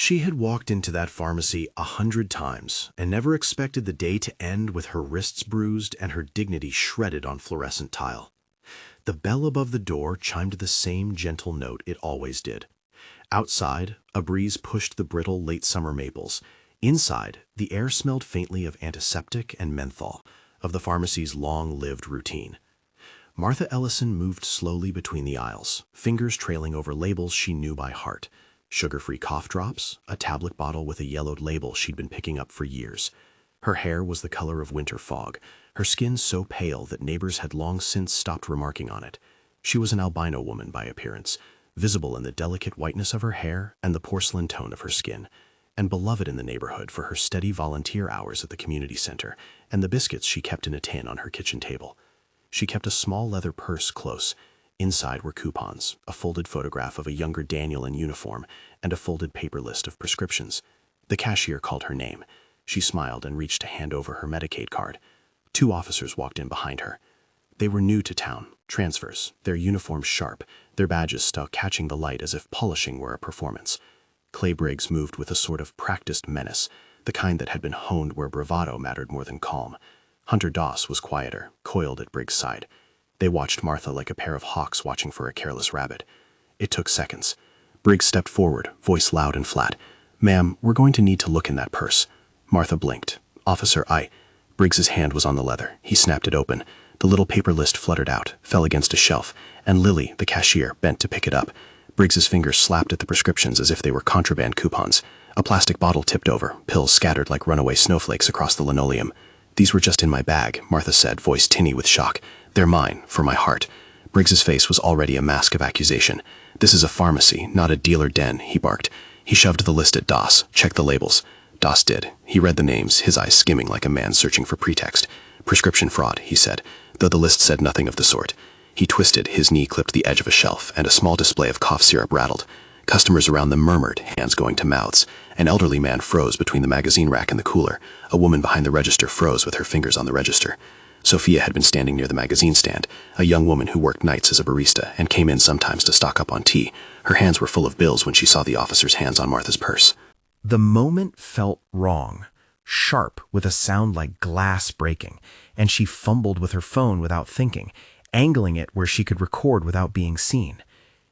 She had walked into that pharmacy 100 times and never expected the day to end with her wrists bruised and her dignity shredded on fluorescent tile. The bell above the door chimed the same gentle note it always did. Outside, a breeze pushed the brittle late summer maples. Inside, the air smelled faintly of antiseptic and menthol, of the pharmacy's long-lived routine. Martha Ellison moved slowly between the aisles, fingers trailing over labels she knew by heart. Sugar-free cough drops, a tablet bottle with a yellowed label she'd been picking up for years. Her hair was the color of winter fog, her skin so pale that neighbors had long since stopped remarking on it. She was an albino woman by appearance, visible in the delicate whiteness of her hair and the porcelain tone of her skin, and beloved in the neighborhood for her steady volunteer hours at the community center and the biscuits she kept in a tin on her kitchen table. She kept a small leather purse close. Inside were coupons, a folded photograph of a younger Daniel in uniform, and a folded paper list of prescriptions. The cashier called her name. She smiled and reached to hand over her Medicaid card. 2 officers walked in behind her. They were new to town, transfers, their uniforms sharp, their badges stuck catching the light as if polishing were a performance. Clay Briggs moved with a sort of practiced menace, the kind that had been honed where bravado mattered more than calm. Hunter Doss was quieter, coiled at Briggs' side. They watched Martha like a pair of hawks watching for a careless rabbit. It took seconds. Briggs stepped forward, voice loud and flat. "Ma'am, we're going to need to look in that purse." Martha blinked. "Officer, I—" Briggs's hand was on the leather. He snapped it open. The little paper list fluttered out, fell against a shelf, and Lily, the cashier, bent to pick it up. Briggs's fingers slapped at the prescriptions as if they were contraband coupons. A plastic bottle tipped over, pills scattered like runaway snowflakes across the linoleum. "These were just in my bag," Martha said, voice tinny with shock. "They're mine, for my heart." Briggs's face was already a mask of accusation. "This is a pharmacy, not a dealer den," he barked. He shoved the list at Doss, checked the labels. Doss did. He read the names, his eyes skimming like a man searching for pretext. "Prescription fraud," he said, though the list said nothing of the sort. He twisted, his knee clipped the edge of a shelf, and a small display of cough syrup rattled. Customers around them murmured, hands going to mouths. An elderly man froze between the magazine rack and the cooler. A woman behind the register froze with her fingers on the register. Sophia had been standing near the magazine stand, a young woman who worked nights as a barista and came in sometimes to stock up on tea. Her hands were full of bills when she saw the officer's hands on Martha's purse. The moment felt wrong, sharp with a sound like glass breaking, and she fumbled with her phone without thinking, angling it where she could record without being seen.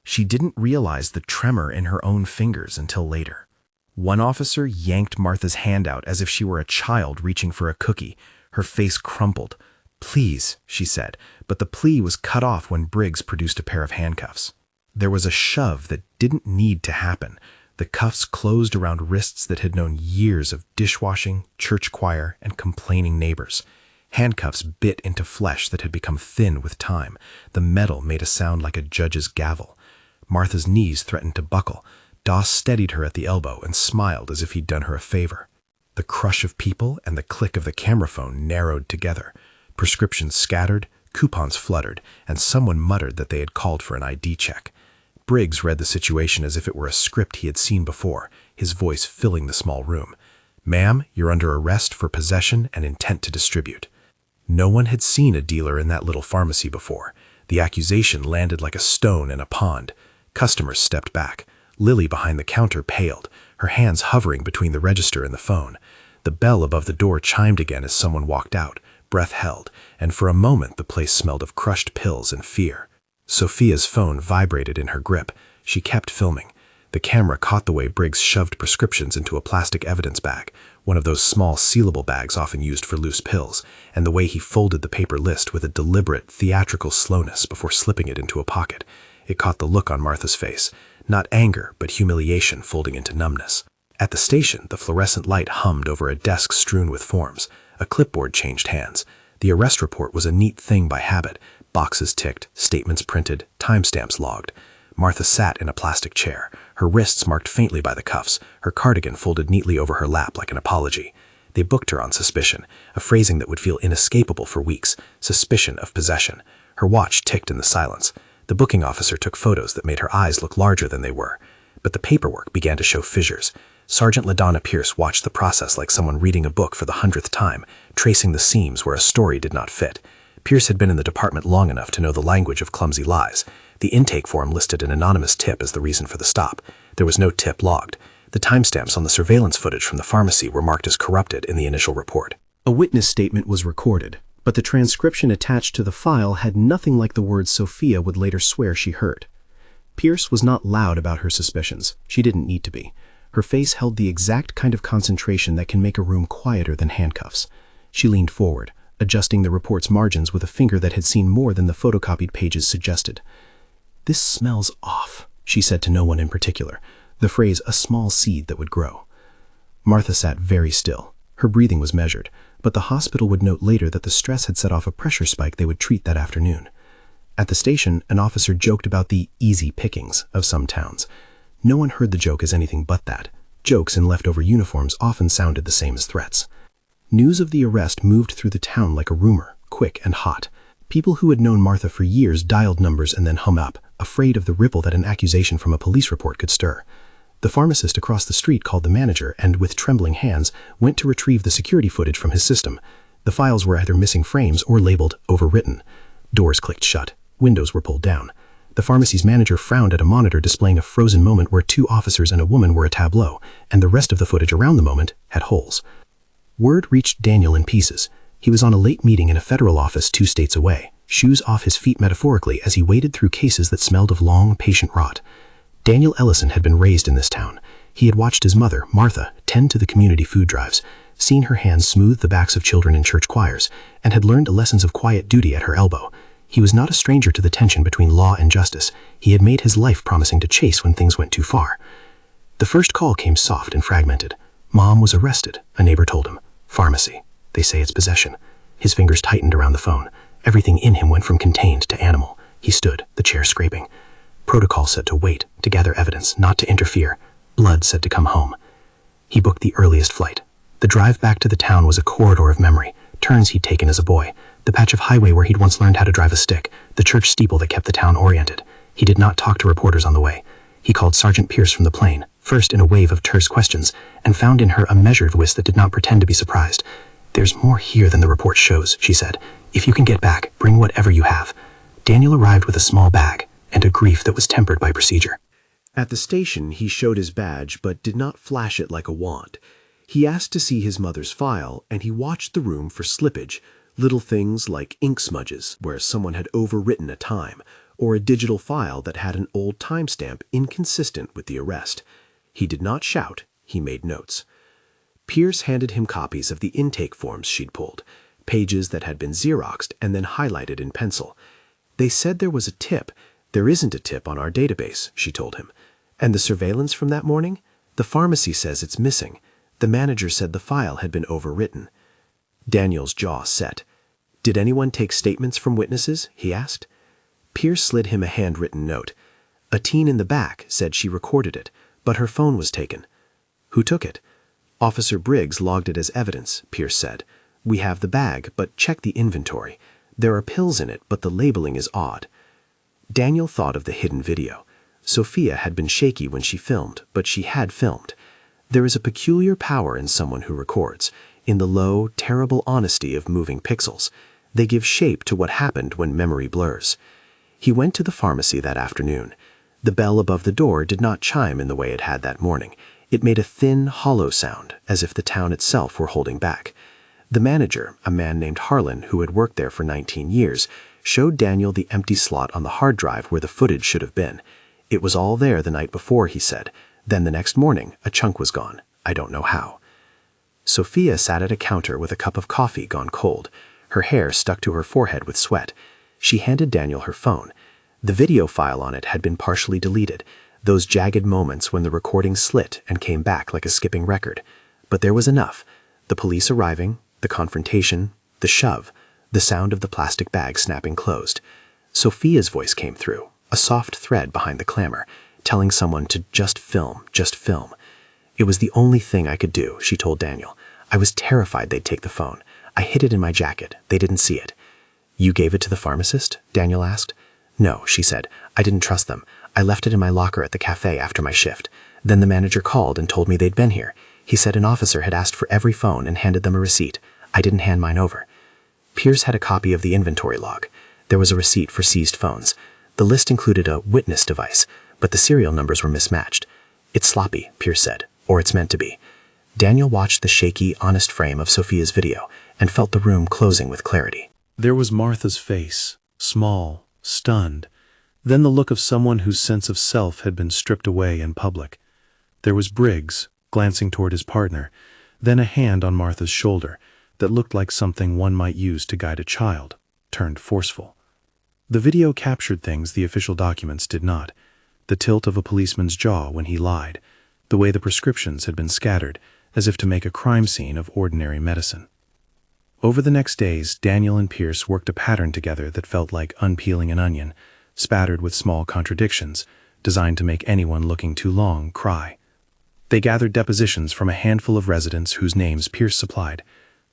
She didn't realize the tremor in her own fingers until later. One officer yanked Martha's hand out as if she were a child reaching for a cookie. Her face crumpled. "Please," she said, but the plea was cut off when Briggs produced a pair of handcuffs. There was a shove that didn't need to happen. The cuffs closed around wrists that had known years of dishwashing, church choir, and complaining neighbors. Handcuffs bit into flesh that had become thin with time. The metal made a sound like a judge's gavel. Martha's knees threatened to buckle. Doss steadied her at the elbow and smiled as if he'd done her a favor. The crush of people and the click of the camera phone narrowed together. Prescriptions scattered, coupons fluttered, and someone muttered that they had called for an ID check. Briggs read the situation as if it were a script he had seen before, his voice filling the small room. "Ma'am, you're under arrest for possession and intent to distribute." No one had seen a dealer in that little pharmacy before. The accusation landed like a stone in a pond. Customers stepped back. Lily behind the counter paled, her hands hovering between the register and the phone. The bell above the door chimed again as someone walked out, breath held, and for a moment the place smelled of crushed pills and fear. Sophia's phone vibrated in her grip. She kept filming. The camera caught the way Briggs shoved prescriptions into a plastic evidence bag, one of those small sealable bags often used for loose pills, and the way he folded the paper list with a deliberate, theatrical slowness before slipping it into a pocket. It caught the look on Martha's face, not anger, but humiliation folding into numbness. At the station, the fluorescent light hummed over a desk strewn with forms. A clipboard changed hands. The arrest report was a neat thing by habit. Boxes ticked, statements printed, timestamps logged. Martha sat in a plastic chair, her wrists marked faintly by the cuffs, her cardigan folded neatly over her lap like an apology. They booked her on suspicion, a phrasing that would feel inescapable for weeks, suspicion of possession. Her watch ticked in the silence. The booking officer took photos that made her eyes look larger than they were. But the paperwork began to show fissures. Sergeant LaDonna Pierce watched the process like someone reading a book for the 100th time, tracing the seams where a story did not fit. Pierce had been in the department long enough to know the language of clumsy lies. The intake form listed an anonymous tip as the reason for the stop. There was no tip logged. The timestamps on the surveillance footage from the pharmacy were marked as corrupted in the initial report. A witness statement was recorded, but the transcription attached to the file had nothing like the words Sophia would later swear she heard. Pierce was not loud about her suspicions. She didn't need to be. Her face held the exact kind of concentration that can make a room quieter than handcuffs. She leaned forward, adjusting the report's margins with a finger that had seen more than the photocopied pages suggested. "This smells off," she said to no one in particular, the phrase a small seed that would grow. Martha sat very still. Her breathing was measured, but the hospital would note later that the stress had set off a pressure spike they would treat that afternoon. At the station, an officer joked about the easy pickings of some towns. No one heard the joke as anything but that. Jokes in leftover uniforms often sounded the same as threats. News of the arrest moved through the town like a rumor, quick and hot. People who had known Martha for years dialed numbers and then hung up, afraid of the ripple that an accusation from a police report could stir. The pharmacist across the street called the manager and, with trembling hands, went to retrieve the security footage from his system. The files were either missing frames or labeled overwritten. Doors clicked shut. Windows were pulled down. The pharmacy's manager frowned at a monitor displaying a frozen moment where 2 officers and a woman were a tableau, and the rest of the footage around the moment had holes. Word reached Daniel in pieces. He was on a late meeting in a federal office 2 states away, shoes off his feet metaphorically as he waded through cases that smelled of long, patient rot. Daniel Ellison had been raised in this town. He had watched his mother, Martha, tend to the community food drives, seen her hands smooth the backs of children in church choirs, and had learned lessons of quiet duty at her elbow. He was not a stranger to the tension between law and justice. He had made his life promising to chase when things went too far. The first call came soft and fragmented. "Mom was arrested," a neighbor told him. "Pharmacy. They say it's possession." His fingers tightened around the phone. Everything in him went from contained to animal. He stood, the chair scraping. Protocol said to wait, to gather evidence, not to interfere. Blood said to come home. He booked the earliest flight. The drive back to the town was a corridor of memory, turns he'd taken as a boy, the patch of highway where he'd once learned how to drive a stick, the church steeple that kept the town oriented. He did not talk to reporters on the way. He called Sergeant Pierce from the plane, first in a wave of terse questions, and found in her a measured voice that did not pretend to be surprised. "There's more here than the report shows," she said. "If you can get back, bring whatever you have." Daniel arrived with a small bag, and a grief that was tempered by procedure. At the station, he showed his badge, but did not flash it like a wand. He asked to see his mother's file, and he watched the room for slippage, little things like ink smudges where someone had overwritten a time, or a digital file that had an old timestamp inconsistent with the arrest. He did not shout, he made notes. Pierce handed him copies of the intake forms she'd pulled, pages that had been Xeroxed and then highlighted in pencil. "They said there was a tip. There isn't a tip on our database," she told him. "And the surveillance from that morning? The pharmacy says it's missing. The manager said the file had been overwritten." Daniel's jaw set. "Did anyone take statements from witnesses?" he asked. Pierce slid him a handwritten note. "A teen in the back said she recorded it, but her phone was taken." "Who took it?" "Officer Briggs logged it as evidence," Pierce said. "We have the bag, but check the inventory. There are pills in it, but the labeling is odd." Daniel thought of the hidden video. Sophia had been shaky when she filmed, but she had filmed. There is a peculiar power in someone who records, in the low, terrible honesty of moving pixels. They give shape to what happened when memory blurs. He went to the pharmacy that afternoon. The bell above the door did not chime in the way it had that morning. It made a thin, hollow sound, as if the town itself were holding back. The manager, a man named Harlan who had worked there for 19 years, showed Daniel the empty slot on the hard drive where the footage should have been. It was all there the night before, he said. Then the next morning, a chunk was gone. I don't know how. Sophia sat at a counter with a cup of coffee gone cold. Her hair stuck to her forehead with sweat. She handed Daniel her phone. The video file on it had been partially deleted, those jagged moments when the recording slit and came back like a skipping record. But there was enough. The police arriving, the confrontation, the shove, the sound of the plastic bag snapping closed. Sophia's voice came through, a soft thread behind the clamor, telling someone to just film, just film. "It was the only thing I could do," she told Daniel. "I was terrified they'd take the phone. I hid it in my jacket. They didn't see it." "You gave it to the pharmacist?" Daniel asked. "No," she said. "I didn't trust them. I left it in my locker at the cafe after my shift. Then the manager called and told me they'd been here. He said an officer had asked for every phone and handed them a receipt. I didn't hand mine over." Pierce had a copy of the inventory log. There was a receipt for seized phones. The list included a witness device, but the serial numbers were mismatched. "It's sloppy," Pierce said. or it's meant to be. Daniel watched the shaky, honest frame of Sophia's video and felt the room closing with clarity. There was Martha's face, small, stunned, then the look of someone whose sense of self had been stripped away in public. There was Briggs, glancing toward his partner, then a hand on Martha's shoulder that looked like something one might use to guide a child, turned forceful. The video captured things the official documents did not: the tilt of a policeman's jaw when he lied, the way the prescriptions had been scattered, as if to make a crime scene of ordinary medicine. Over the next days, Daniel and Pierce worked a pattern together that felt like unpeeling an onion, spattered with small contradictions, designed to make anyone looking too long cry. They gathered depositions from a handful of residents whose names Pierce supplied.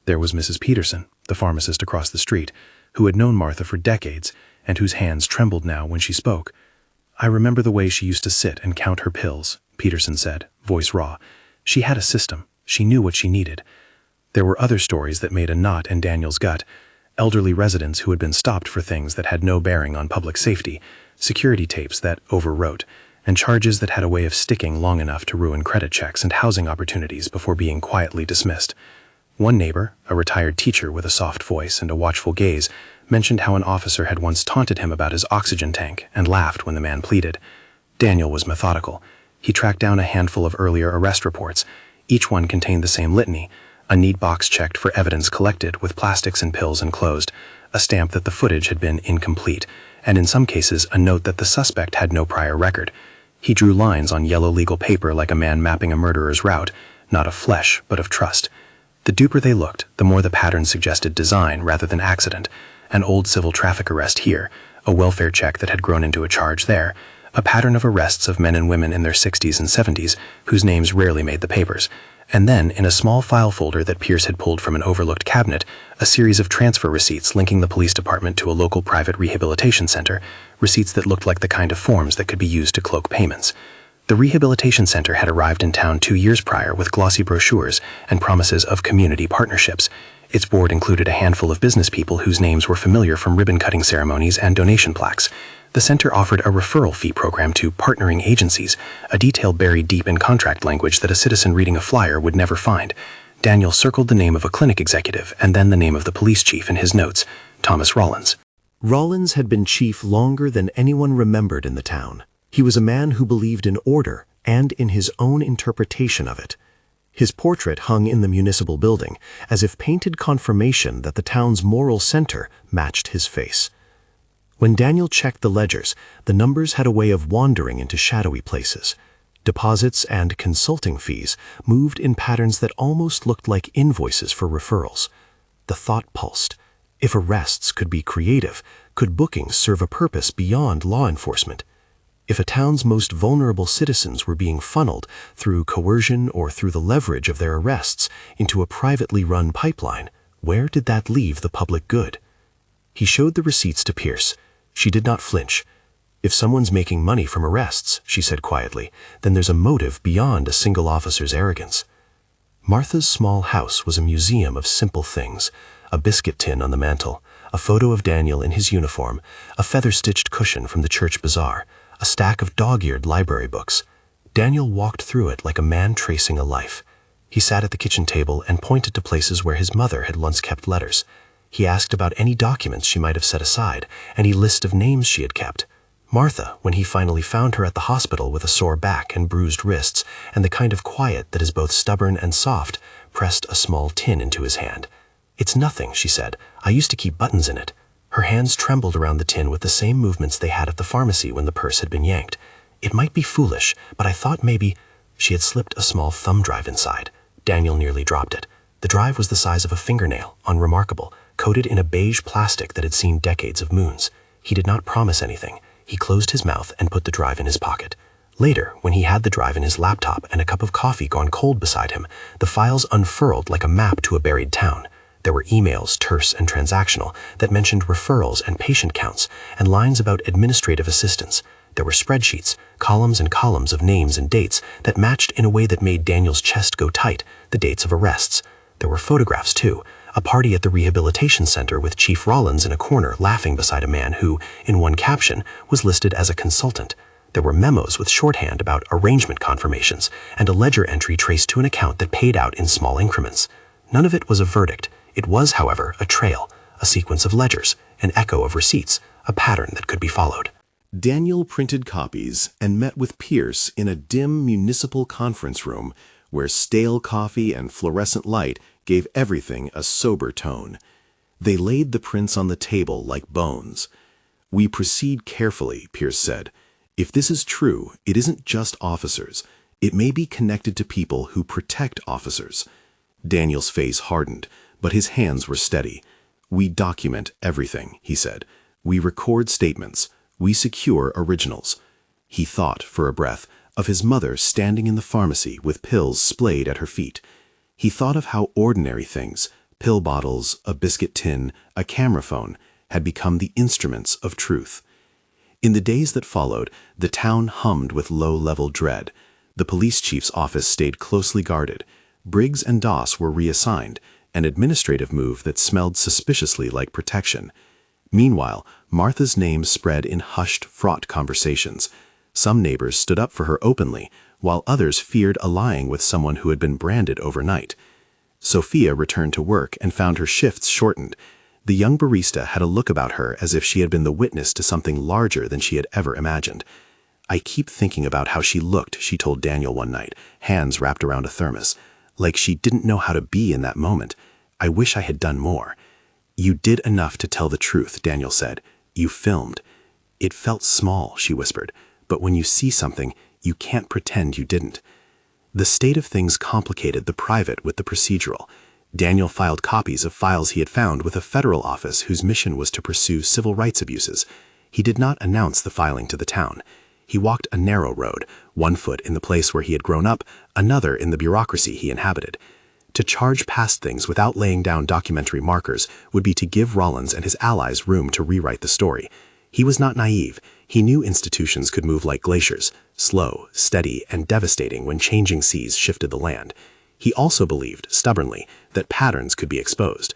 There was Mrs. Peterson, the pharmacist across the street, who had known Martha for decades and whose hands trembled now when she spoke. "I remember the way she used to sit and count her pills," Peterson said, voice raw. "She had a system. She knew what she needed." There were other stories that made a knot in Daniel's gut: elderly residents who had been stopped for things that had no bearing on public safety, security tapes that overwrote, and charges that had a way of sticking long enough to ruin credit checks and housing opportunities before being quietly dismissed. One neighbor, a retired teacher with a soft voice and a watchful gaze, mentioned how an officer had once taunted him about his oxygen tank and laughed when the man pleaded. Daniel was methodical. He tracked down a handful of earlier arrest reports. Each one contained the same litany: a neat box checked for evidence collected with plastics and pills enclosed, a stamp that the footage had been incomplete, and in some cases a note that the suspect had no prior record. He drew lines on yellow legal paper like a man mapping a murderer's route, not of flesh, but of trust. The duper they looked, the more the pattern suggested design rather than accident. An old civil traffic arrest here, a welfare check that had grown into a charge there, a pattern of arrests of men and women in their 60s and 70s whose names rarely made the papers. And then, in a small file folder that Pierce had pulled from an overlooked cabinet, a series of transfer receipts linking the police department to a local private rehabilitation center, receipts that looked like the kind of forms that could be used to cloak payments. The rehabilitation center had arrived in town 2 years prior with glossy brochures and promises of community partnerships. Its board included a handful of business people whose names were familiar from ribbon-cutting ceremonies and donation plaques. The center offered a referral fee program to partnering agencies, a detail buried deep in contract language that a citizen reading a flyer would never find. Daniel circled the name of a clinic executive and then the name of the police chief in his notes: Thomas Rollins. Rollins had been chief longer than anyone remembered in the town. He was a man who believed in order and in his own interpretation of it. His portrait hung in the municipal building, as if painted confirmation that the town's moral center matched his face. When Daniel checked the ledgers, the numbers had a way of wandering into shadowy places. Deposits and consulting fees moved in patterns that almost looked like invoices for referrals. The thought pulsed: if arrests could be creative, could bookings serve a purpose beyond law enforcement? If a town's most vulnerable citizens were being funneled through coercion or through the leverage of their arrests into a privately run pipeline, where did that leave the public good? He showed the receipts to Pierce. She did not flinch. "If someone's making money from arrests," she said quietly, "then there's a motive beyond a single officer's arrogance." Martha's small house was a museum of simple things: a biscuit tin on the mantel, a photo of Daniel in his uniform, a feather-stitched cushion from the church bazaar, a stack of dog-eared library books. Daniel walked through it like a man tracing a life. He sat at the kitchen table and pointed to places where his mother had once kept letters. He asked about any documents she might have set aside, and he listed names she had kept. Martha, when he finally found her at the hospital with a sore back and bruised wrists, and the kind of quiet that is both stubborn and soft, pressed a small tin into his hand. "It's nothing," she said. "I used to keep buttons in it." Her hands trembled around the tin with the same movements they had at the pharmacy when the purse had been yanked. "It might be foolish, but I thought maybe—" She had slipped a small thumb drive inside. Daniel nearly dropped it. The drive was the size of a fingernail, unremarkable, coated in a beige plastic that had seen decades of moons. He did not promise anything. He closed his mouth and put the drive in his pocket. Later, when he had the drive in his laptop and a cup of coffee gone cold beside him, the files unfurled like a map to a buried town. There were emails, terse and transactional, that mentioned referrals and patient counts, and lines about administrative assistance. There were spreadsheets, columns and columns of names and dates that matched in a way that made Daniel's chest go tight, the dates of arrests. There were photographs, too. A party at the rehabilitation center with Chief Rollins in a corner laughing beside a man who, in one caption, was listed as a consultant. There were memos with shorthand about arrangement confirmations and a ledger entry traced to an account that paid out in small increments. None of it was a verdict. It was, however, a trail, a sequence of ledgers, an echo of receipts, a pattern that could be followed. Daniel printed copies and met with Pierce in a dim municipal conference room where stale coffee and fluorescent light gave everything a sober tone. They laid the prints on the table like bones. "We proceed carefully," Pierce said. "If this is true, it isn't just officers. It may be connected to people who protect officers." Daniel's face hardened, but his hands were steady. "We document everything," he said. "We record statements. We secure originals." He thought, for a breath, of his mother standing in the pharmacy with pills splayed at her feet. He thought of how ordinary things, pill bottles, a biscuit tin, a camera phone, had become the instruments of truth. In the days that followed, the town hummed with low-level dread. The police chief's office stayed closely guarded. Briggs and Doss were reassigned, an administrative move that smelled suspiciously like protection. Meanwhile, Martha's name spread in hushed, fraught conversations. Some neighbors stood up for her openly, while others feared allying with someone who had been branded overnight. Sophia returned to work and found her shifts shortened. The young barista had a look about her as if she had been the witness to something larger than she had ever imagined. "I keep thinking about how she looked," she told Daniel one night, hands wrapped around a thermos. "Like she didn't know how to be in that moment. I wish I had done more." "You did enough to tell the truth," Daniel said. "You filmed." "It felt small," she whispered, "but when you see something, you can't pretend you didn't." The state of things complicated the private with the procedural. Daniel filed copies of files he had found with a federal office whose mission was to pursue civil rights abuses. He did not announce the filing to the town. He walked a narrow road, one foot in the place where he had grown up, another in the bureaucracy he inhabited. To charge past things without laying down documentary markers would be to give Rollins and his allies room to rewrite the story. He was not naive. He knew institutions could move like glaciers, slow, steady, and devastating when changing seas shifted the land. He also believed, stubbornly, that patterns could be exposed.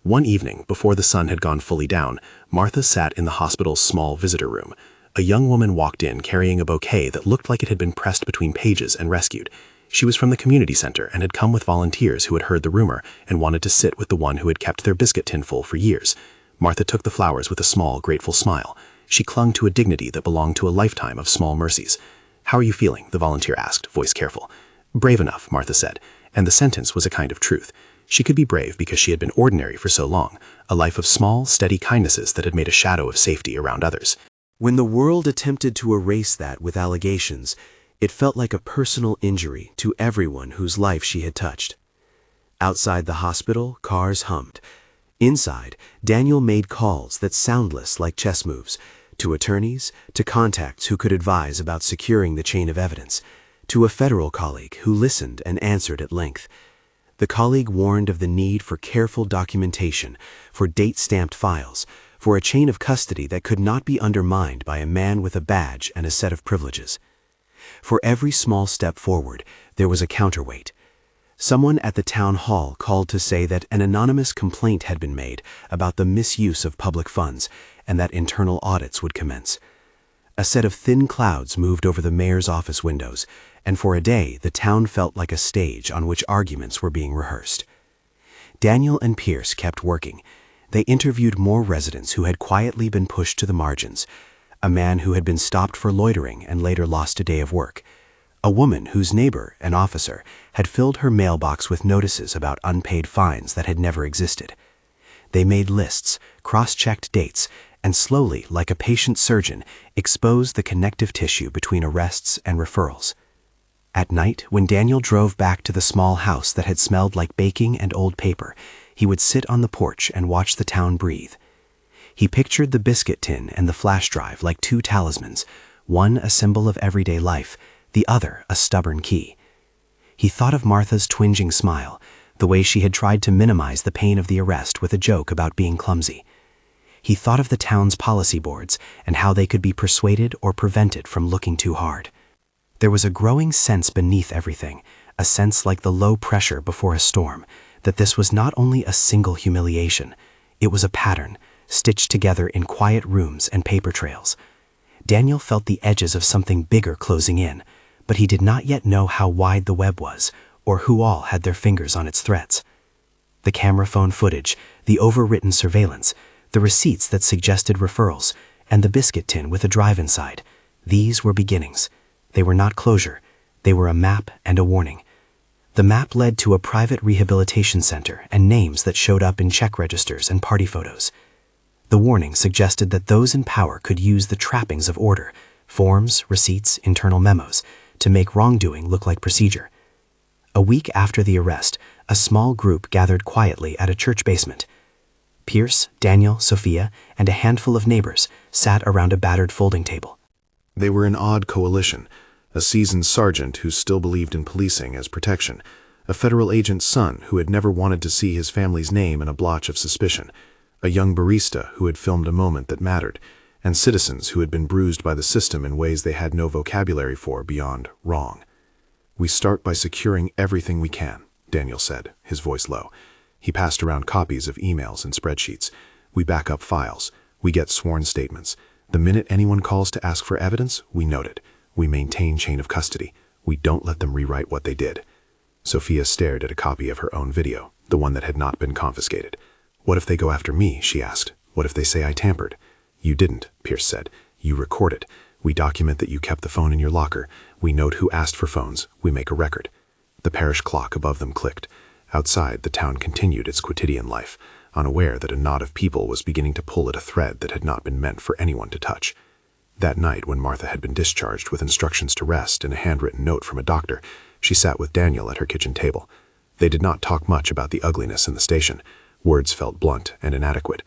One evening, before the sun had gone fully down, Martha sat in the hospital's small visitor room. A young woman walked in carrying a bouquet that looked like it had been pressed between pages and rescued. She was from the community center and had come with volunteers who had heard the rumor and wanted to sit with the one who had kept their biscuit tin full for years. Martha took the flowers with a small, grateful smile. She clung to a dignity that belonged to a lifetime of small mercies. "How are you feeling?" the volunteer asked, voice careful. "Brave enough," Martha said, and the sentence was a kind of truth. She could be brave because she had been ordinary for so long, a life of small, steady kindnesses that had made a shadow of safety around others. When the world attempted to erase that with allegations, it felt like a personal injury to everyone whose life she had touched. Outside the hospital, cars hummed. Inside, Daniel made calls that soundless like chess moves, to attorneys, to contacts who could advise about securing the chain of evidence, to a federal colleague who listened and answered at length. The colleague warned of the need for careful documentation, for date-stamped files, for a chain of custody that could not be undermined by a man with a badge and a set of privileges. For every small step forward, there was a counterweight. Someone at the town hall called to say that an anonymous complaint had been made about the misuse of public funds and that internal audits would commence. A set of thin clouds moved over the mayor's office windows, and for a day the town felt like a stage on which arguments were being rehearsed. Daniel and Pierce kept working. They interviewed more residents who had quietly been pushed to the margins, a man who had been stopped for loitering and later lost a day of work, a woman whose neighbor, an officer, had filled her mailbox with notices about unpaid fines that had never existed. They made lists, cross-checked dates, and slowly, like a patient surgeon, exposed the connective tissue between arrests and referrals. At night, when Daniel drove back to the small house that had smelled like baking and old paper, he would sit on the porch and watch the town breathe. He pictured the biscuit tin and the flash drive like two talismans, one a symbol of everyday life, the other a stubborn key. He thought of Martha's twinging smile, the way she had tried to minimize the pain of the arrest with a joke about being clumsy. He thought of the town's policy boards and how they could be persuaded or prevented from looking too hard. There was a growing sense beneath everything, a sense like the low pressure before a storm, that this was not only a single humiliation, it was a pattern, stitched together in quiet rooms and paper trails. Daniel felt the edges of something bigger closing in, but he did not yet know how wide the web was, or who all had their fingers on its threads. The camera phone footage, the overwritten surveillance, the receipts that suggested referrals, and the biscuit tin with a drive inside. These were beginnings. They were not closure. They were a map and a warning. The map led to a private rehabilitation center and names that showed up in check registers and party photos. The warning suggested that those in power could use the trappings of order, forms, receipts, internal memos, to make wrongdoing look like procedure. A week after the arrest, a small group gathered quietly at a church basement. Pierce, Daniel, Sophia, and a handful of neighbors sat around a battered folding table. They were an odd coalition, a seasoned sergeant who still believed in policing as protection, a federal agent's son who had never wanted to see his family's name in a blotch of suspicion, a young barista who had filmed a moment that mattered, and citizens who had been bruised by the system in ways they had no vocabulary for beyond wrong. "We start by securing everything we can," Daniel said, his voice low. He passed around copies of emails and spreadsheets. "We back up files. We get sworn statements. The minute anyone calls to ask for evidence, we note it. We maintain chain of custody. We don't let them rewrite what they did." Sophia stared at a copy of her own video, the one that had not been confiscated. "What if they go after me?" she asked. "What if they say I tampered?" "You didn't," Pierce said. "You record it. We document that you kept the phone in your locker. We note who asked for phones. We make a record." The parish clock above them clicked. Outside, the town continued its quotidian life, unaware that a knot of people was beginning to pull at a thread that had not been meant for anyone to touch. That night, when Martha had been discharged with instructions to rest and a handwritten note from a doctor, she sat with Daniel at her kitchen table. They did not talk much about the ugliness in the station. Words felt blunt and inadequate.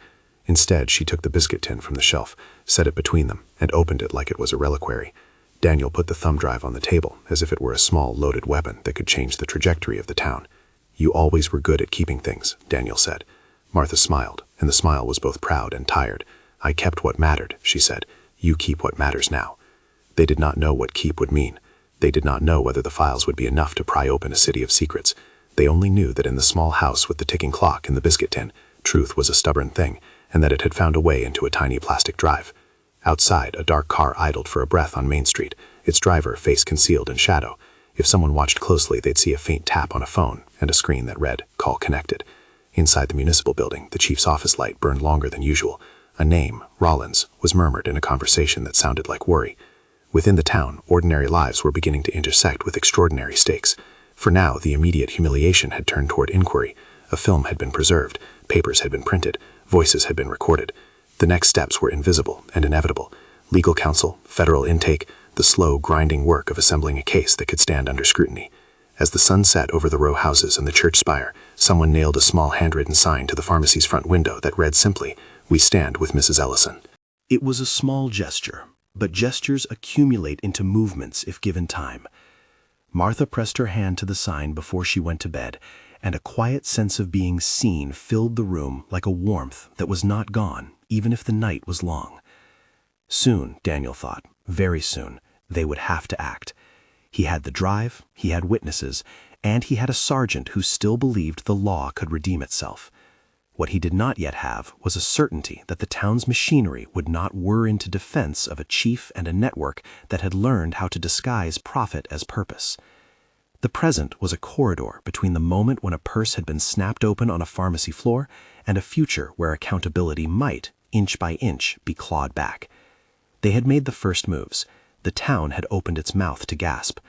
Instead, she took the biscuit tin from the shelf, set it between them, and opened it like it was a reliquary. Daniel put the thumb drive on the table, as if it were a small, loaded weapon that could change the trajectory of the town. "You always were good at keeping things," Daniel said. Martha smiled, and the smile was both proud and tired. "I kept what mattered," she said. "You keep what matters now." They did not know what keep would mean. They did not know whether the files would be enough to pry open a city of secrets. They only knew that in the small house with the ticking clock and the biscuit tin, truth was a stubborn thing, and that it had found a way into a tiny plastic drive. Outside, a dark car idled for a breath on Main Street, its driver face concealed in shadow. If someone watched closely, they'd see a faint tap on a phone and a screen that read, "Call connected." Inside the municipal building, the chief's office light burned longer than usual. A name, Rollins, was murmured in a conversation that sounded like worry. Within the town, ordinary lives were beginning to intersect with extraordinary stakes. For now, the immediate humiliation had turned toward inquiry. A film had been preserved, papers had been printed, voices had been recorded. The next steps were invisible and inevitable. Legal counsel, federal intake, the slow, grinding work of assembling a case that could stand under scrutiny. As the sun set over the row houses and the church spire, someone nailed a small handwritten sign to the pharmacy's front window that read simply, "We stand with Mrs. Ellison." It was a small gesture, but gestures accumulate into movements if given time. Martha pressed her hand to the sign before she went to bed, and a quiet sense of being seen filled the room like a warmth that was not gone, even if the night was long. Soon, Daniel thought, very soon, they would have to act. He had the drive, he had witnesses, and he had a sergeant who still believed the law could redeem itself. What he did not yet have was a certainty that the town's machinery would not whir into defense of a chief and a network that had learned how to disguise profit as purpose. The present was a corridor between the moment when a purse had been snapped open on a pharmacy floor and a future where accountability might, inch by inch, be clawed back. They had made the first moves. The town had opened its mouth to gasp.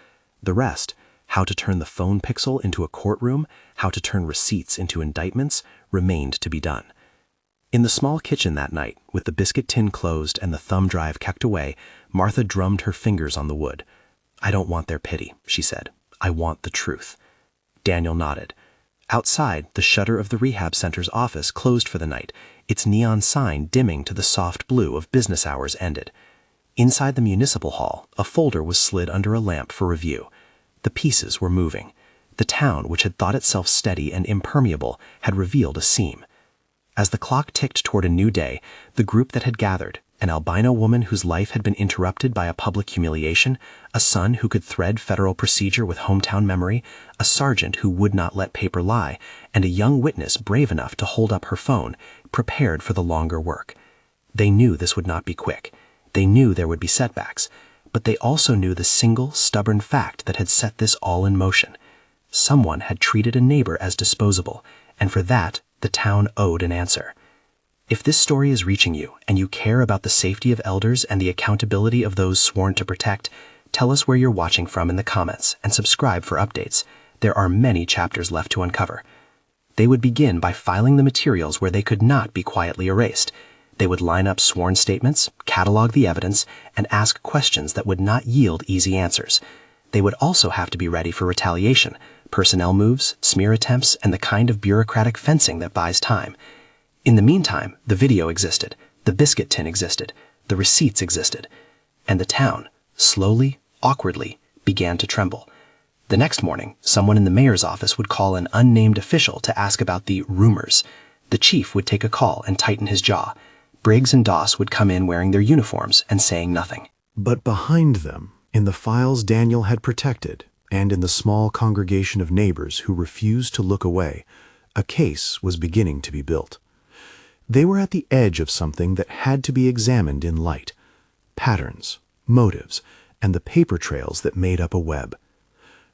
The rest, how to turn the phone pixel into a courtroom, how to turn receipts into indictments, remained to be done. In the small kitchen that night, with the biscuit tin closed and the thumb drive kept away, Martha drummed her fingers on the wood. "I don't want their pity," she said. "I want the truth." Daniel nodded. Outside, the shutter of the rehab center's office closed for the night, its neon sign dimming to the soft blue of business hours ended. Inside the municipal hall, a folder was slid under a lamp for review. The pieces were moving. The town, which had thought itself steady and impermeable, had revealed a seam. As the clock ticked toward a new day, the group that had gathered, an albino woman whose life had been interrupted by a public humiliation, a son who could thread federal procedure with hometown memory, a sergeant who would not let paper lie, and a young witness brave enough to hold up her phone, prepared for the longer work. They knew this would not be quick. They knew there would be setbacks, but they also knew the single, stubborn fact that had set this all in motion. Someone had treated a neighbor as disposable, and for that, the town owed an answer. If this story is reaching you, and you care about the safety of elders and the accountability of those sworn to protect, tell us where you're watching from in the comments and subscribe for updates. There are many chapters left to uncover. They would begin by filing the materials where they could not be quietly erased. They would line up sworn statements, catalog the evidence, and ask questions that would not yield easy answers. They would also have to be ready for retaliation, personnel moves, smear attempts, and the kind of bureaucratic fencing that buys time. In the meantime, the video existed, the biscuit tin existed, the receipts existed, and the town, slowly, awkwardly, began to tremble. The next morning, someone in the mayor's office would call an unnamed official to ask about the rumors. The chief would take a call and tighten his jaw. Briggs and Doss would come in wearing their uniforms and saying nothing. But behind them, in the files Daniel had protected, and in the small congregation of neighbors who refused to look away, a case was beginning to be built. They were at the edge of something that had to be examined in light: patterns, motives, and the paper trails that made up a web.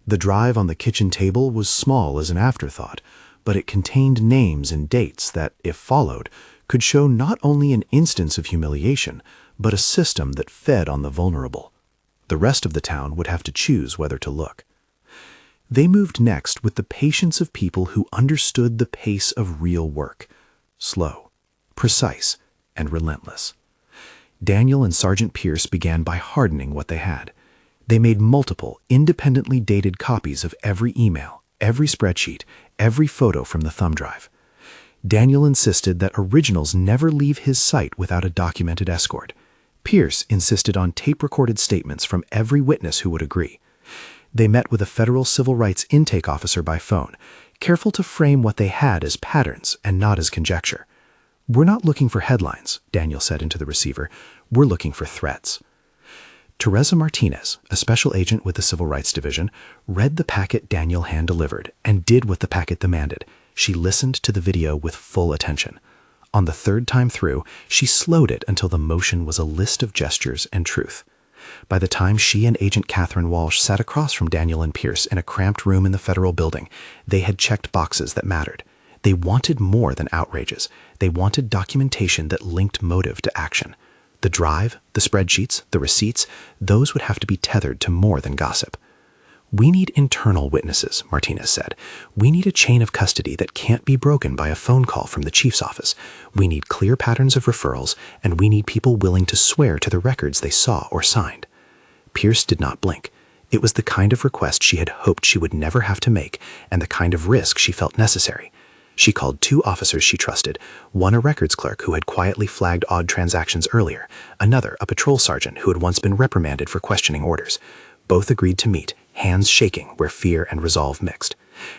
The drive on the kitchen table was small as an afterthought, but it contained names and dates that, if followed, could show not only an instance of humiliation, but a system that fed on the vulnerable. The rest of the town would have to choose whether to look. They moved next with the patience of people who understood the pace of real work: slow, precise, and relentless. Daniel and Sergeant Pierce began by hardening what they had. They made multiple, independently dated copies of every email, every spreadsheet, every photo from the thumb drive. Daniel insisted that originals never leave his sight without a documented escort. Pierce insisted on tape-recorded statements from every witness who would agree. They met with a federal civil rights intake officer by phone, careful to frame what they had as patterns and not as conjecture. "We're not looking for headlines," Daniel said into the receiver. "We're looking for threats." Teresa Martinez, a special agent with the Civil Rights Division, read the packet Daniel hand-delivered and did what the packet demanded. She listened to the video with full attention. On the third time through, she slowed it until the motion was a list of gestures and truth. By the time she and Agent Catherine Walsh sat across from Daniel and Pierce in a cramped room in the federal building, they had checked boxes that mattered. They wanted more than outrages. They wanted documentation that linked motive to action. The drive, the spreadsheets, the receipts, those would have to be tethered to more than gossip. "We need internal witnesses," Martinez said. "We need a chain of custody that can't be broken by a phone call from the chief's office. We need clear patterns of referrals, and we need people willing to swear to the records they saw or signed." Pierce did not blink. It was the kind of request she had hoped she would never have to make, and the kind of risk she felt necessary. She called 2 officers she trusted, one a records clerk who had quietly flagged odd transactions earlier, another a patrol sergeant who had once been reprimanded for questioning orders. Both agreed to meet, hands shaking where fear and resolve mixed.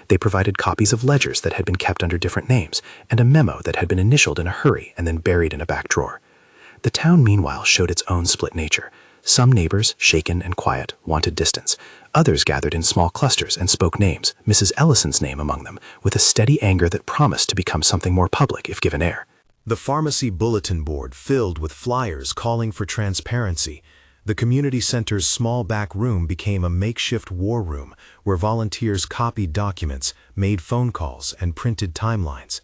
They provided copies of ledgers that had been kept under different names, and a memo that had been initialed in a hurry and then buried in a back drawer. The town, meanwhile, showed its own split nature. Some neighbors, shaken and quiet, wanted distance. Others gathered in small clusters and spoke names, Mrs. Ellison's name among them, with a steady anger that promised to become something more public if given air. The pharmacy bulletin board filled with flyers calling for transparency. The community center's small back room became a makeshift war room where volunteers copied documents, made phone calls, and printed timelines.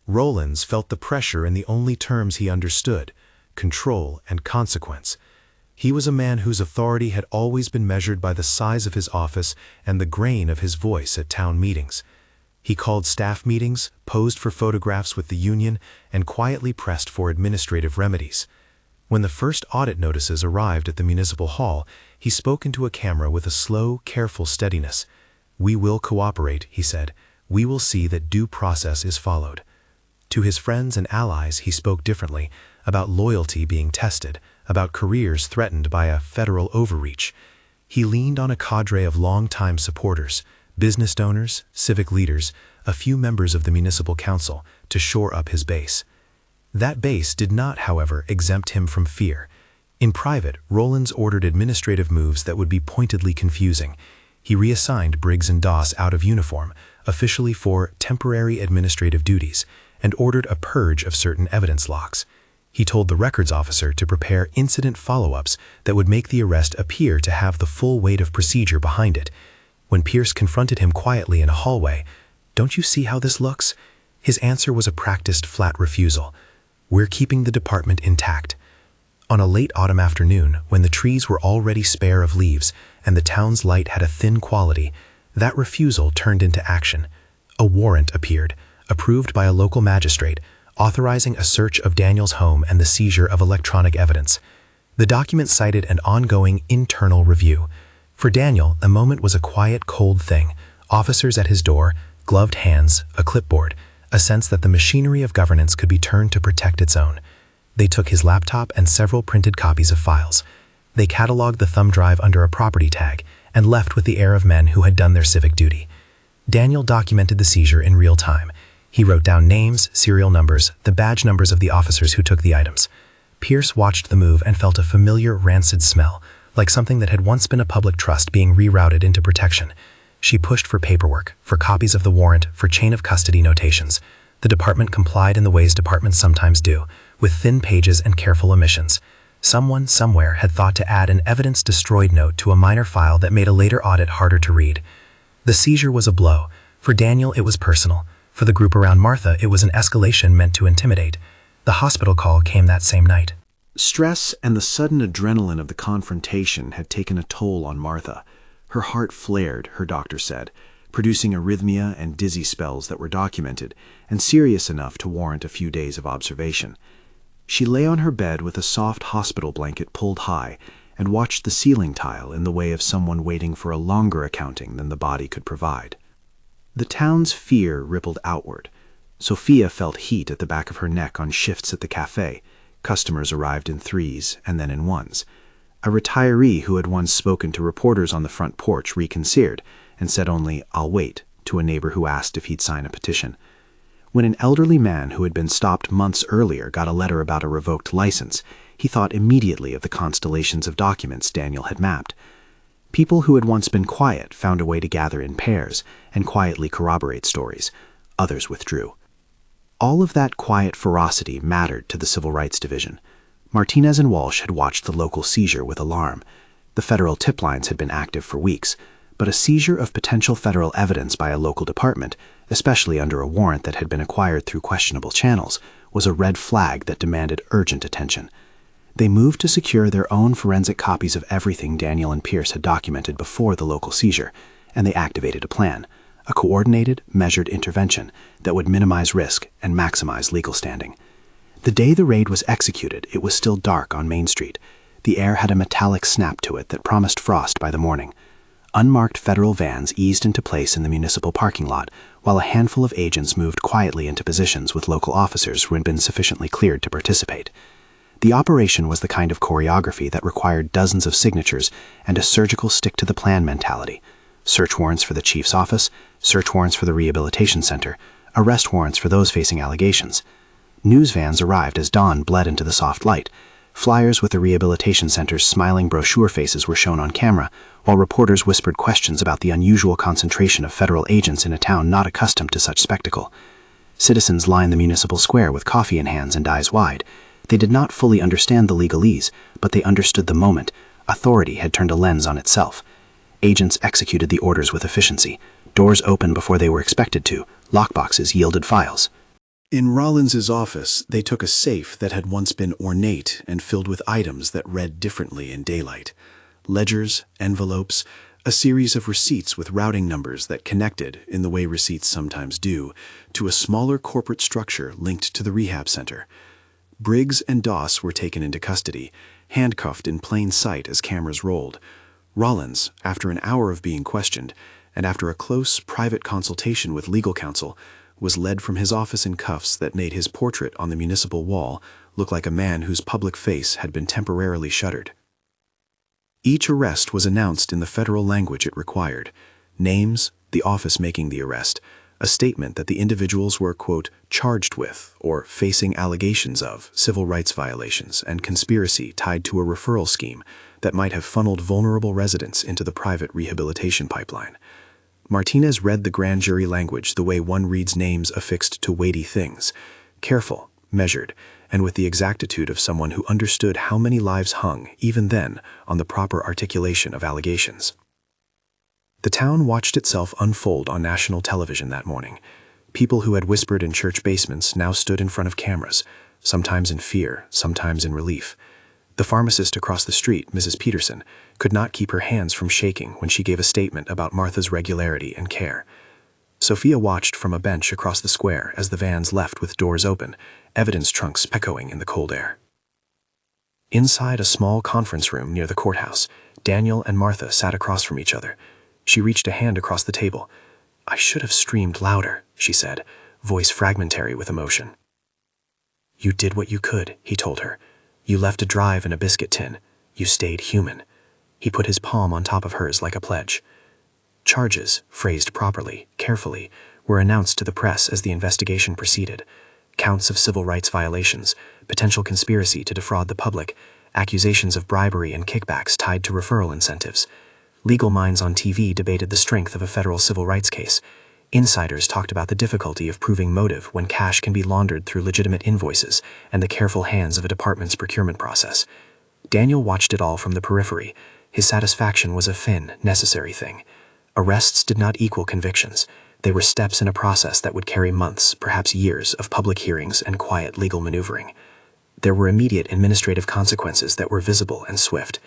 Rollins felt the pressure in the only terms he understood: control and consequence. He was a man whose authority had always been measured by the size of his office and the grain of his voice at town meetings. He called staff meetings, posed for photographs with the union, and quietly pressed for administrative remedies. When the first audit notices arrived at the municipal hall, he spoke into a camera with a slow, careful steadiness. "We will cooperate," he said. "We will see that due process is followed." To his friends and allies he spoke differently, about loyalty being tested, about careers threatened by a federal overreach. He leaned on a cadre of long-time supporters, business donors, civic leaders, a few members of the municipal council, to shore up his base. That base did not, however, exempt him from fear. In private, Rollins ordered administrative moves that would be pointedly confusing. He reassigned Briggs and Doss out of uniform, officially for temporary administrative duties, and ordered a purge of certain evidence locks. He told the records officer to prepare incident follow-ups that would make the arrest appear to have the full weight of procedure behind it. When Pierce confronted him quietly in a hallway, "Don't you see how this looks?" his answer was a practiced flat refusal. "We're keeping the department intact." On a late autumn afternoon, when the trees were already spare of leaves and the town's light had a thin quality, that refusal turned into action. A warrant appeared, approved by a local magistrate, authorizing a search of Daniel's home and the seizure of electronic evidence. The document cited an ongoing internal review. For Daniel, the moment was a quiet, cold thing. Officers at his door, gloved hands, a clipboard, a sense that the machinery of governance could be turned to protect its own. They took his laptop and several printed copies of files. They cataloged the thumb drive under a property tag and left with the air of men who had done their civic duty. Daniel documented the seizure in real time. He wrote down names, serial numbers, the badge numbers of the officers who took the items. Pierce watched the move and felt a familiar, rancid smell, like something that had once been a public trust being rerouted into protection. She pushed for paperwork, for copies of the warrant, for chain of custody notations. The department complied in the ways departments sometimes do, with thin pages and careful omissions. Someone, somewhere, had thought to add an evidence-destroyed note to a minor file that made a later audit harder to read. The seizure was a blow. For Daniel, it was personal. For the group around Martha, it was an escalation meant to intimidate. The hospital call came that same night. Stress and the sudden adrenaline of the confrontation had taken a toll on Martha. Her heart flared, her doctor said, producing arrhythmia and dizzy spells that were documented and serious enough to warrant a few days of observation. She lay on her bed with a soft hospital blanket pulled high and watched the ceiling tile in the way of someone waiting for a longer accounting than the body could provide. The town's fear rippled outward. Sophia felt heat at the back of her neck on shifts at the cafe. Customers arrived in threes and then in ones. A retiree who had once spoken to reporters on the front porch reconsidered and said only, "I'll wait," to a neighbor who asked if he'd sign a petition. When an elderly man who had been stopped months earlier got a letter about a revoked license, he thought immediately of the constellations of documents Daniel had mapped. People who had once been quiet found a way to gather in pairs and quietly corroborate stories. Others withdrew. All of that quiet ferocity mattered to the Civil Rights Division. Martinez and Walsh had watched the local seizure with alarm. The federal tip lines had been active for weeks, but a seizure of potential federal evidence by a local department, especially under a warrant that had been acquired through questionable channels, was a red flag that demanded urgent attention. They moved to secure their own forensic copies of everything Daniel and Pierce had documented before the local seizure, and they activated a plan, a coordinated, measured intervention that would minimize risk and maximize legal standing. The day the raid was executed, it was still dark on Main Street. The air had a metallic snap to it that promised frost by the morning. Unmarked federal vans eased into place in the municipal parking lot, while a handful of agents moved quietly into positions with local officers who had been sufficiently cleared to participate. The operation was the kind of choreography that required dozens of signatures and a surgical stick-to-the-plan mentality. Search warrants for the chief's office, search warrants for the rehabilitation center, arrest warrants for those facing allegations. News vans arrived as dawn bled into the soft light. Flyers with the rehabilitation center's smiling brochure faces were shown on camera, while reporters whispered questions about the unusual concentration of federal agents in a town not accustomed to such spectacle. Citizens lined the municipal square with coffee in hands and eyes wide. They did not fully understand the legalese, but they understood the moment. Authority had turned a lens on itself. Agents executed the orders with efficiency. Doors opened before they were expected to. Lockboxes yielded files. In Rollins's office, they took a safe that had once been ornate and filled with items that read differently in daylight. Ledgers, envelopes, a series of receipts with routing numbers that connected, in the way receipts sometimes do, to a smaller corporate structure linked to the rehab center. Briggs and Doss were taken into custody, handcuffed in plain sight as cameras rolled. Rollins, after an hour of being questioned, and after a close, private consultation with legal counsel, was led from his office in cuffs that made his portrait on the municipal wall look like a man whose public face had been temporarily shuttered. Each arrest was announced in the federal language it required. Names, the office making the arrest, a statement that the individuals were, quote, charged with or facing allegations of civil rights violations and conspiracy tied to a referral scheme that might have funneled vulnerable residents into the private rehabilitation pipeline. Martinez read the grand jury language the way one reads names affixed to weighty things, careful, measured, and with the exactitude of someone who understood how many lives hung, even then, on the proper articulation of allegations. The town watched itself unfold on national television that morning. People who had whispered in church basements now stood in front of cameras, sometimes in fear, sometimes in relief. The pharmacist across the street, Mrs. Peterson, could not keep her hands from shaking when she gave a statement about Martha's regularity and care. Sophia watched from a bench across the square as the vans left with doors open, evidence trunks echoing in the cold air. Inside a small conference room near the courthouse, Daniel and Martha sat across from each other. She reached a hand across the table. "I should have screamed louder," she said, voice fragmentary with emotion. "You did what you could," he told her. "You left a drive in a biscuit tin. You stayed human." He put his palm on top of hers like a pledge. Charges, phrased properly, carefully, were announced to the press as the investigation proceeded. Counts of civil rights violations, potential conspiracy to defraud the public, accusations of bribery and kickbacks tied to referral incentives. Legal minds on TV debated the strength of a federal civil rights case. Insiders talked about the difficulty of proving motive when cash can be laundered through legitimate invoices and the careful hands of a department's procurement process. Daniel watched it all from the periphery. His satisfaction was a thin, necessary thing. Arrests did not equal convictions. They were steps in a process that would carry months, perhaps years, of public hearings and quiet legal maneuvering. There were immediate administrative consequences that were visible and swift.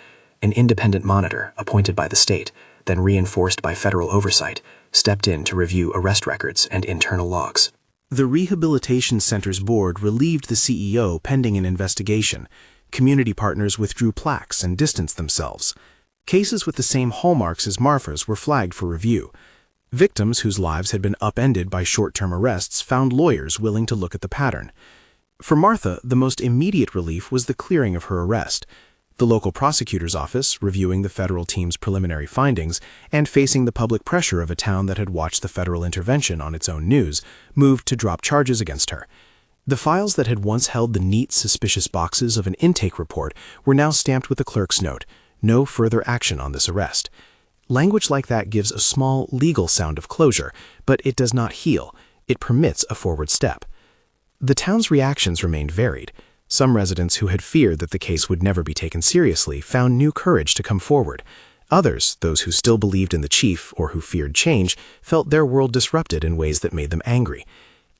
An independent monitor, appointed by the state, then reinforced by federal oversight, stepped in to review arrest records and internal logs. The Rehabilitation Center's board relieved the CEO pending an investigation. Community partners withdrew plaques and distanced themselves. Cases with the same hallmarks as Martha's were flagged for review. Victims whose lives had been upended by short-term arrests found lawyers willing to look at the pattern. For Martha, the most immediate relief was the clearing of her arrest. The local prosecutor's office, reviewing the federal team's preliminary findings and facing the public pressure of a town that had watched the federal intervention on its own news, moved to drop charges against her. The files that had once held the neat, suspicious boxes of an intake report were now stamped with a clerk's note, "No further action on this arrest." Language like that gives a small, legal sound of closure, but it does not heal. It permits a forward step. The town's reactions remained varied. Some residents who had feared that the case would never be taken seriously found new courage to come forward. Others, those who still believed in the chief or who feared change, felt their world disrupted in ways that made them angry.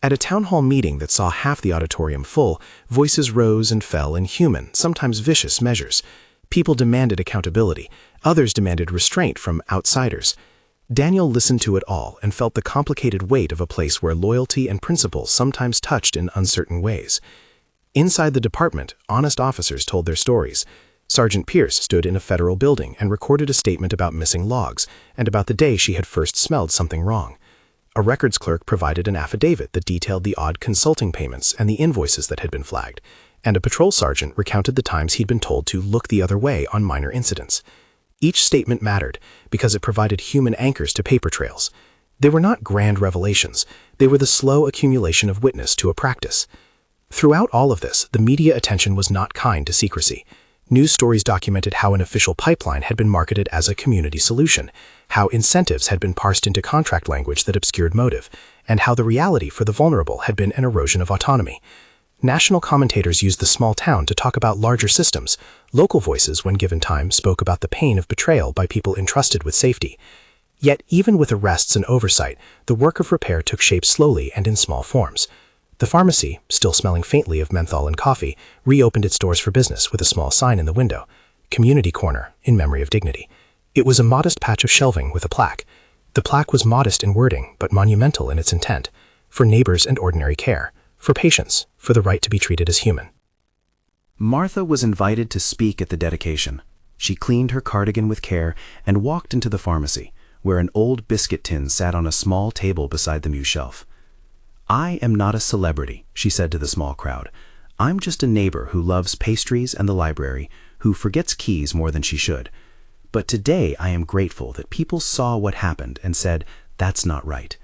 At a town hall meeting that saw half the auditorium full, voices rose and fell in human, sometimes vicious measures. People demanded accountability. Others demanded restraint from outsiders. Daniel listened to it all and felt the complicated weight of a place where loyalty and principle sometimes touched in uncertain ways. Inside the department, honest officers told their stories. Sergeant Pierce stood in a federal building and recorded a statement about missing logs and about the day she had first smelled something wrong. A records clerk provided an affidavit that detailed the odd consulting payments and the invoices that had been flagged, and a patrol sergeant recounted the times he'd been told to look the other way on minor incidents. Each statement mattered because it provided human anchors to paper trails. They were not grand revelations. They were the slow accumulation of witness to a practice. Throughout all of this, the media attention was not kind to secrecy. News stories documented how an official pipeline had been marketed as a community solution, how incentives had been parsed into contract language that obscured motive, and how the reality for the vulnerable had been an erosion of autonomy. National commentators used the small town to talk about larger systems. Local voices, when given time, spoke about the pain of betrayal by people entrusted with safety. Yet, even with arrests and oversight, the work of repair took shape slowly and in small forms. The pharmacy, still smelling faintly of menthol and coffee, reopened its doors for business with a small sign in the window, "Community Corner, in memory of dignity." It was a modest patch of shelving with a plaque. The plaque was modest in wording, but monumental in its intent, for neighbors and ordinary care, for patients, for the right to be treated as human. Martha was invited to speak at the dedication. She cleaned her cardigan with care and walked into the pharmacy, where an old biscuit tin sat on a small table beside the mew shelf. "I am not a celebrity," she said to the small crowd. "I'm just a neighbor who loves pastries and the library, who forgets keys more than she should. But today I am grateful that people saw what happened and said, 'That's not right.'"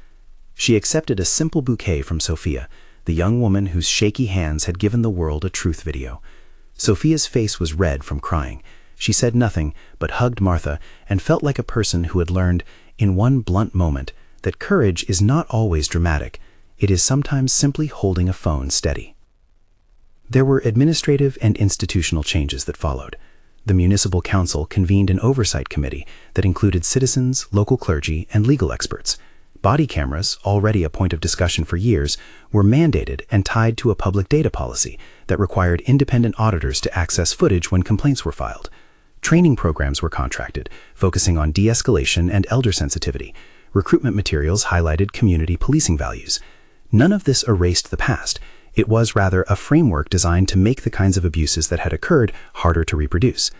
She accepted a simple bouquet from Sophia, the young woman whose shaky hands had given the world a truth video. Sophia's face was red from crying. She said nothing, but hugged Martha and felt like a person who had learned, in one blunt moment, that courage is not always dramatic. It is sometimes simply holding a phone steady. There were administrative and institutional changes that followed. The municipal council convened an oversight committee that included citizens, local clergy, and legal experts. Body cameras, already a point of discussion for years, were mandated and tied to a public data policy that required independent auditors to access footage when complaints were filed. Training programs were contracted, focusing on de-escalation and elder sensitivity. Recruitment materials highlighted community policing values. None of this erased the past. It was rather a framework designed to make the kinds of abuses that had occurred harder to reproduce.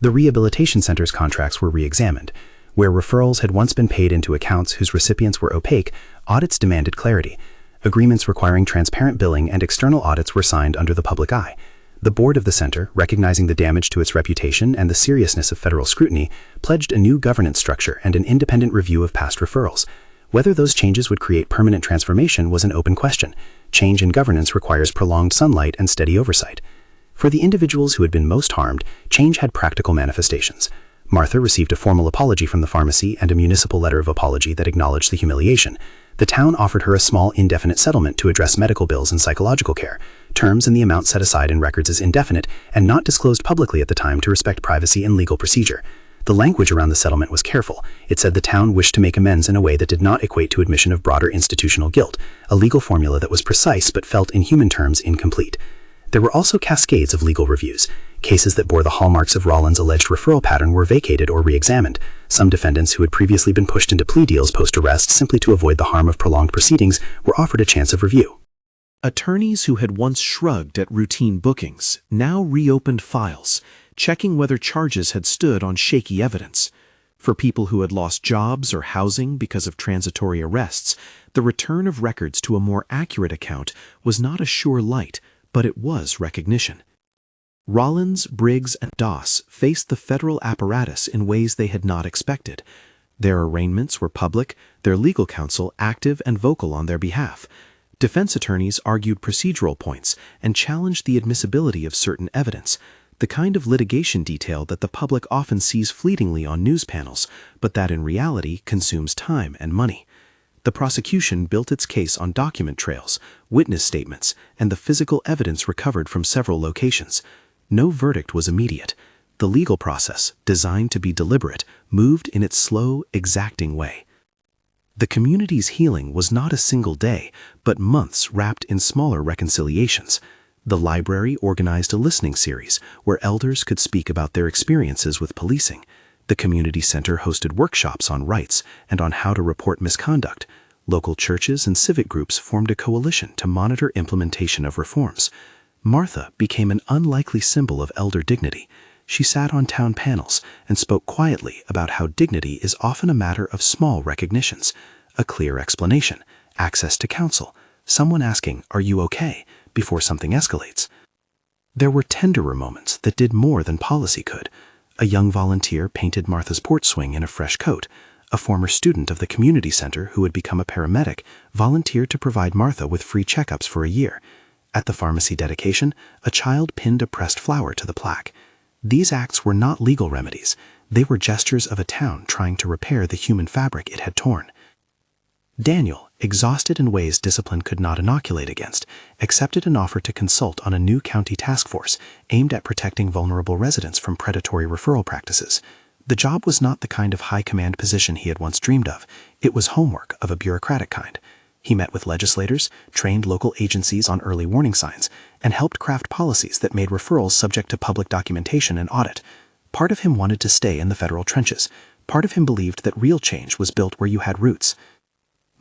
The rehabilitation center's contracts were re-examined. Where referrals had once been paid into accounts whose recipients were opaque, audits demanded clarity. Agreements requiring transparent billing and external audits were signed under the public eye. The board of the center, recognizing the damage to its reputation and the seriousness of federal scrutiny, pledged a new governance structure and an independent review of past referrals. Whether those changes would create permanent transformation was an open question. Change in governance requires prolonged sunlight and steady oversight. For the individuals who had been most harmed, change had practical manifestations. Martha received a formal apology from the pharmacy and a municipal letter of apology that acknowledged the humiliation. The town offered her a small, indefinite settlement to address medical bills and psychological care. Terms and the amount set aside in records as indefinite and not disclosed publicly at the time to respect privacy and legal procedure. The language around the settlement was careful. It said the town wished to make amends in a way that did not equate to admission of broader institutional guilt, a legal formula that was precise but felt in human terms incomplete. There were also cascades of legal reviews. Cases that bore the hallmarks of Rollins' alleged referral pattern were vacated or re-examined. Some defendants who had previously been pushed into plea deals post-arrest simply to avoid the harm of prolonged proceedings were offered a chance of review. Attorneys who had once shrugged at routine bookings now reopened files, checking whether charges had stood on shaky evidence. For people who had lost jobs or housing because of transitory arrests, the return of records to a more accurate account was not a sure light, but it was recognition. Rollins, Briggs, and Doss faced the federal apparatus in ways they had not expected. Their arraignments were public, their legal counsel active and vocal on their behalf. Defense attorneys argued procedural points and challenged the admissibility of certain evidence, the kind of litigation detail that the public often sees fleetingly on news panels, but that in reality consumes time and money. The prosecution built its case on document trails, witness statements, and the physical evidence recovered from several locations. No verdict was immediate. The legal process, designed to be deliberate, moved in its slow, exacting way. The community's healing was not a single day, but months wrapped in smaller reconciliations. The library organized a listening series where elders could speak about their experiences with policing. The community center hosted workshops on rights and on how to report misconduct. Local churches and civic groups formed a coalition to monitor implementation of reforms. Martha became an unlikely symbol of elder dignity. She sat on town panels and spoke quietly about how dignity is often a matter of small recognitions, a clear explanation, access to counsel, someone asking, "Are you okay?" before something escalates. There were tenderer moments that did more than policy could. A young volunteer painted Martha's porch swing in a fresh coat. A former student of the community center who had become a paramedic volunteered to provide Martha with free checkups for a year. At the pharmacy dedication, a child pinned a pressed flower to the plaque. These acts were not legal remedies. They were gestures of a town trying to repair the human fabric it had torn. Daniel, exhausted in ways discipline could not inoculate against, accepted an offer to consult on a new county task force aimed at protecting vulnerable residents from predatory referral practices. The job was not the kind of high-command position he had once dreamed of. It was homework of a bureaucratic kind. He met with legislators, trained local agencies on early warning signs, and helped craft policies that made referrals subject to public documentation and audit. Part of him wanted to stay in the federal trenches. Part of him believed that real change was built where you had roots.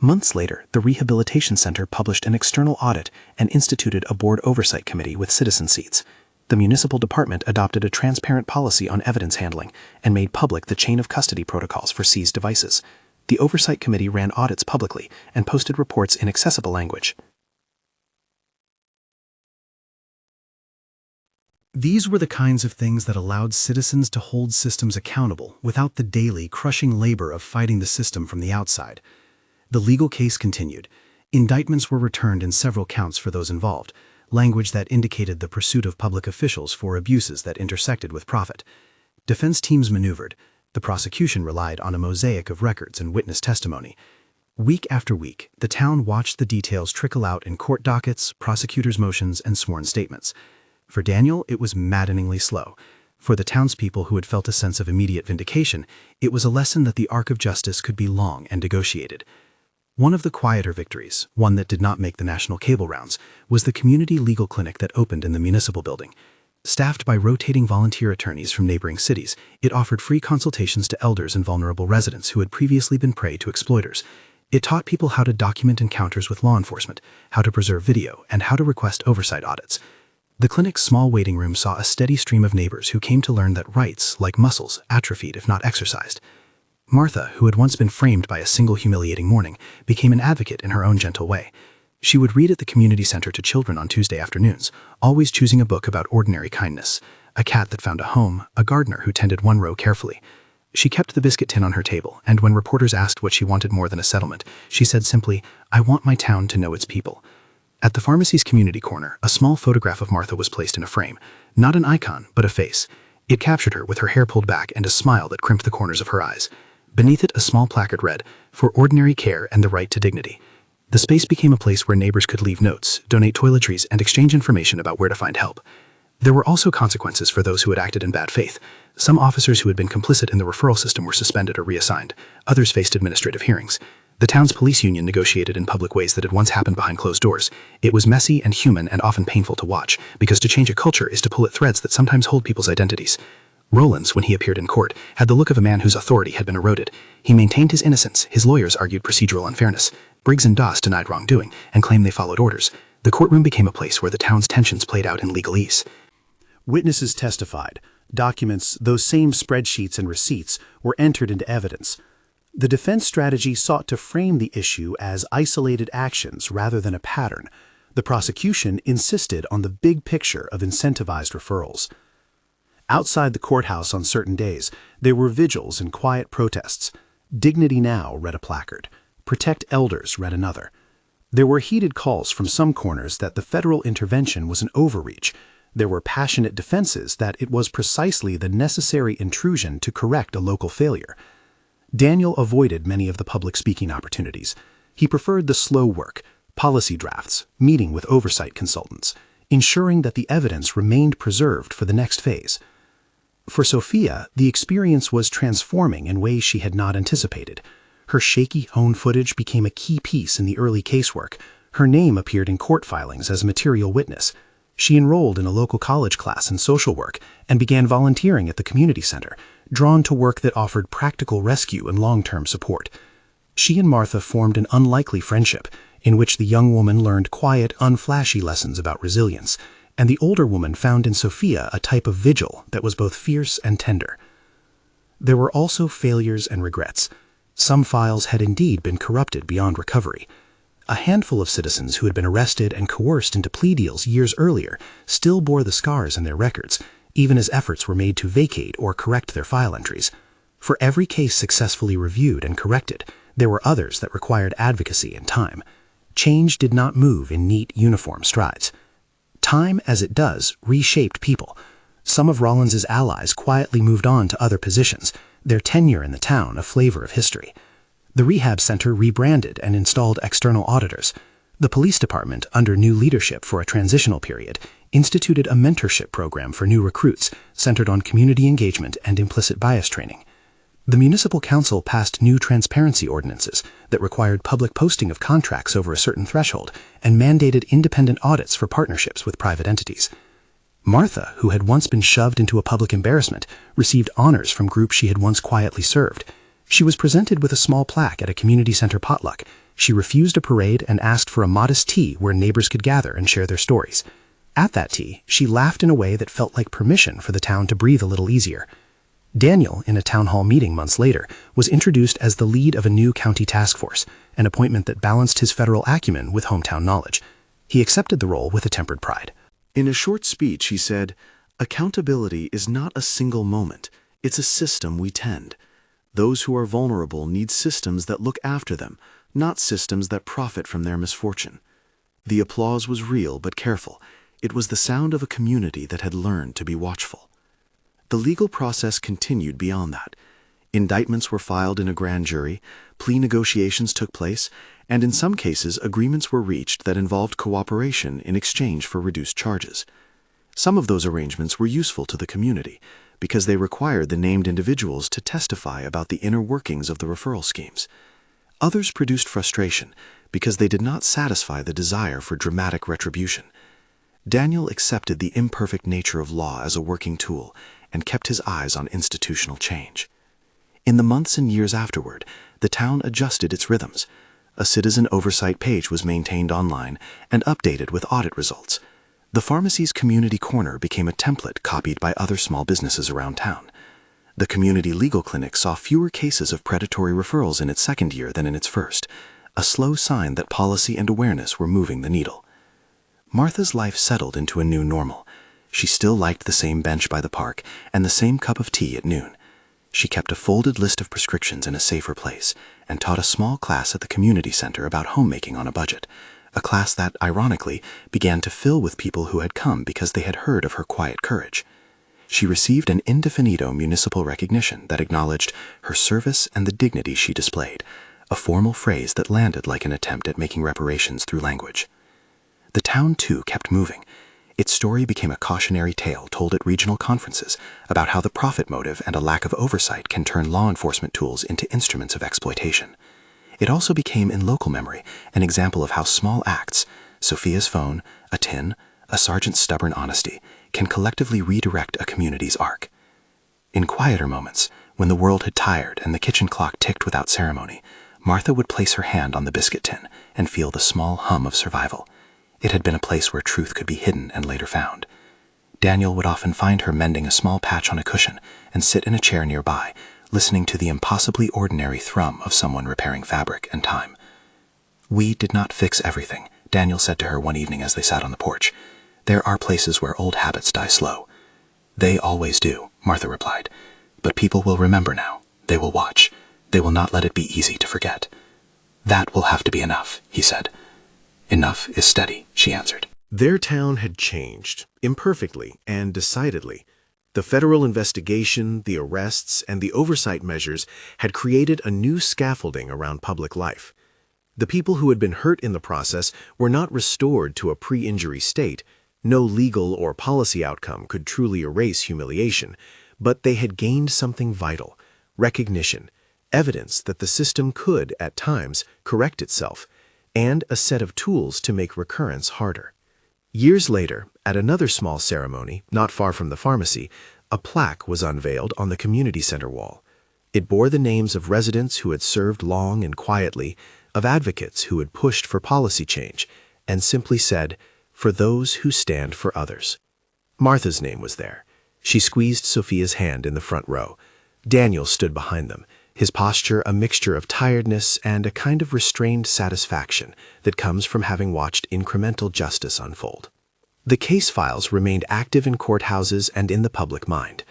Months later, the Rehabilitation Center published an external audit and instituted a board oversight committee with citizen seats. The municipal department adopted a transparent policy on evidence handling and made public the chain of custody protocols for seized devices. The oversight committee ran audits publicly and posted reports in accessible language. These were the kinds of things that allowed citizens to hold systems accountable without the daily, crushing labor of fighting the system from the outside. The legal case continued. Indictments were returned in several counts for those involved, language that indicated the pursuit of public officials for abuses that intersected with profit. Defense teams maneuvered. The prosecution relied on a mosaic of records and witness testimony. Week after week, the town watched the details trickle out in court dockets, prosecutors' motions, and sworn statements. For Daniel, it was maddeningly slow. For the townspeople who had felt a sense of immediate vindication, it was a lesson that the arc of justice could be long and negotiated. One of the quieter victories, one that did not make the national cable rounds, was the community legal clinic that opened in the municipal building. Staffed by rotating volunteer attorneys from neighboring cities, it offered free consultations to elders and vulnerable residents who had previously been prey to exploiters. It taught people how to document encounters with law enforcement, how to preserve video, and how to request oversight audits. The clinic's small waiting room saw a steady stream of neighbors who came to learn that rights, like muscles, atrophied if not exercised. Martha, who had once been framed by a single humiliating morning, became an advocate in her own gentle way. She would read at the community center to children on Tuesday afternoons, always choosing a book about ordinary kindness, a cat that found a home, a gardener who tended one row carefully. She kept the biscuit tin on her table, and when reporters asked what she wanted more than a settlement, she said simply, "I want my town to know its people." At the pharmacy's community corner, a small photograph of Martha was placed in a frame, not an icon, but a face. It captured her with her hair pulled back and a smile that crimped the corners of her eyes. Beneath it, a small placard read, "For ordinary care and the right to dignity." The space became a place where neighbors could leave notes, donate toiletries, and exchange information about where to find help. There were also consequences for those who had acted in bad faith. Some officers who had been complicit in the referral system were suspended or reassigned. Others faced administrative hearings. The town's police union negotiated in public ways that had once happened behind closed doors. It was messy and human and often painful to watch, because to change a culture is to pull at threads that sometimes hold people's identities. Rowlands, when he appeared in court, had the look of a man whose authority had been eroded. He maintained his innocence. His lawyers argued procedural unfairness. Briggs and Doss denied wrongdoing and claimed they followed orders. The courtroom became a place where the town's tensions played out in legalese. Witnesses testified. Documents, those same spreadsheets and receipts, were entered into evidence. The defense strategy sought to frame the issue as isolated actions rather than a pattern. The prosecution insisted on the big picture of incentivized referrals. Outside the courthouse on certain days, there were vigils and quiet protests. Dignity Now read a placard. Protect Elders read another. There were heated calls from some corners that the federal intervention was an overreach. There were passionate defenses that it was precisely the necessary intrusion to correct a local failure. Daniel avoided many of the public speaking opportunities. He preferred the slow work, policy drafts, meeting with oversight consultants, ensuring that the evidence remained preserved for the next phase. For Sophia, the experience was transforming in ways she had not anticipated. Her shaky home footage became a key piece in the early casework. Her name appeared in court filings as a material witness. She enrolled in a local college class in social work and began volunteering at the community center, drawn to work that offered practical rescue and long-term support. She and Martha formed an unlikely friendship, in which the young woman learned quiet, unflashy lessons about resilience, and the older woman found in Sophia a type of vigil that was both fierce and tender. There were also failures and regrets. Some files had indeed been corrupted beyond recovery. A handful of citizens who had been arrested and coerced into plea deals years earlier still bore the scars in their records, even as efforts were made to vacate or correct their file entries. For every case successfully reviewed and corrected, there were others that required advocacy and time. Change did not move in neat, uniform strides. Time, as it does, reshaped people. Some of Rawlins's allies quietly moved on to other positions, their tenure in the town a flavor of history. The rehab center rebranded and installed external auditors. The police department, under new leadership for a transitional period, instituted a mentorship program for new recruits centered on community engagement and implicit bias training. The municipal council passed new transparency ordinances that required public posting of contracts over a certain threshold and mandated independent audits for partnerships with private entities. Martha, who had once been shoved into a public embarrassment, received honors from groups she had once quietly served. She was presented with a small plaque at a community center potluck. She refused a parade and asked for a modest tea where neighbors could gather and share their stories. At that tea, she laughed in a way that felt like permission for the town to breathe a little easier. Daniel, in a town hall meeting months later, was introduced as the lead of a new county task force, an appointment that balanced his federal acumen with hometown knowledge. He accepted the role with a tempered pride. In a short speech, he said, "Accountability is not a single moment. It's a system we tend. Those who are vulnerable need systems that look after them, not systems that profit from their misfortune." The applause was real but careful. It was the sound of a community that had learned to be watchful. The legal process continued beyond that. Indictments were filed in a grand jury, plea negotiations took place, and in some cases agreements were reached that involved cooperation in exchange for reduced charges. Some of those arrangements were useful to the community because they required the named individuals to testify about the inner workings of the referral schemes. Others produced frustration because they did not satisfy the desire for dramatic retribution. Daniel accepted the imperfect nature of law as a working tool and kept his eyes on institutional change. In the months and years afterward, the town adjusted its rhythms. A citizen oversight page was maintained online and updated with audit results. The pharmacy's community corner became a template copied by other small businesses around town. The community legal clinic saw fewer cases of predatory referrals in its second year than in its first, a slow sign that policy and awareness were moving the needle. Martha's life settled into a new normal. She still liked the same bench by the park and the same cup of tea at noon. She kept a folded list of prescriptions in a safer place and taught a small class at the community center about homemaking on a budget, a class that, ironically, began to fill with people who had come because they had heard of her quiet courage. She received an indefinito municipal recognition that acknowledged her service and the dignity she displayed, a formal phrase that landed like an attempt at making reparations through language. The town, too, kept moving. Its story became a cautionary tale told at regional conferences about how the profit motive and a lack of oversight can turn law enforcement tools into instruments of exploitation. It also became in local memory an example of how small acts, Sophia's phone, a tin, a sergeant's stubborn honesty, can collectively redirect a community's arc. In quieter moments, when the world had tired and the kitchen clock ticked without ceremony, Martha would place her hand on the biscuit tin and feel the small hum of survival. It had been a place where truth could be hidden and later found. Daniel would often find her mending a small patch on a cushion and sit in a chair nearby, listening to the impossibly ordinary thrum of someone repairing fabric and time. "We did not fix everything," Daniel said to her one evening as they sat on the porch. "There are places where old habits die slow." "They always do," Martha replied. "But people will remember now. They will watch. They will not let it be easy to forget." "That will have to be enough," he said. "Enough is steady," she answered. Their town had changed, imperfectly and decidedly. The federal investigation, the arrests, and the oversight measures had created a new scaffolding around public life. The people who had been hurt in the process were not restored to a pre-injury state. No legal or policy outcome could truly erase humiliation, but they had gained something vital: recognition, evidence that the system could, at times, correct itself, and a set of tools to make recurrence harder. Years later, at another small ceremony, not far from the pharmacy, a plaque was unveiled on the community center wall. It bore the names of residents who had served long and quietly, of advocates who had pushed for policy change, and simply said, "For those who stand for others." Martha's name was there. She squeezed Sophia's hand in the front row. Daniel stood behind them, his posture a mixture of tiredness and a kind of restrained satisfaction that comes from having watched incremental justice unfold. The case files remained active in courthouses and in the public mind.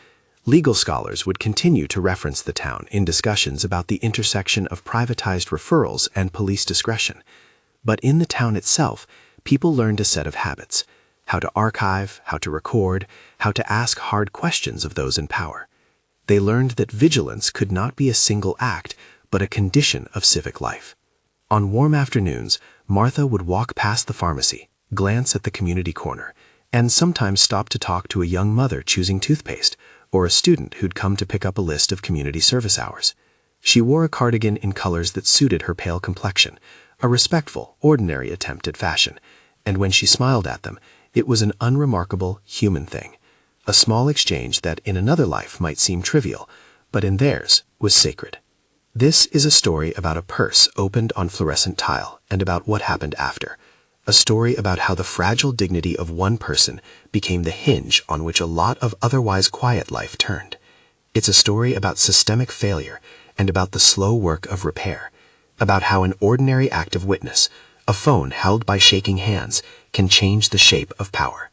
Legal scholars would continue to reference the town in discussions about the intersection of privatized referrals and police discretion. But in the town itself, people learned a set of habits: how to archive, how to record, how to ask hard questions of those in power. They learned that vigilance could not be a single act, but a condition of civic life. On warm afternoons, Martha would walk past the pharmacy, glance at the community corner, and sometimes stop to talk to a young mother choosing toothpaste or a student who'd come to pick up a list of community service hours. She wore a cardigan in colors that suited her pale complexion, a respectful, ordinary attempt at fashion, and when she smiled at them, it was an unremarkable human thing. A small exchange that in another life might seem trivial, but in theirs was sacred. This is a story about a purse opened on fluorescent tile and about what happened after. A story about how the fragile dignity of one person became the hinge on which a lot of otherwise quiet life turned. It's a story about systemic failure and about the slow work of repair, about how an ordinary act of witness, a phone held by shaking hands, can change the shape of power.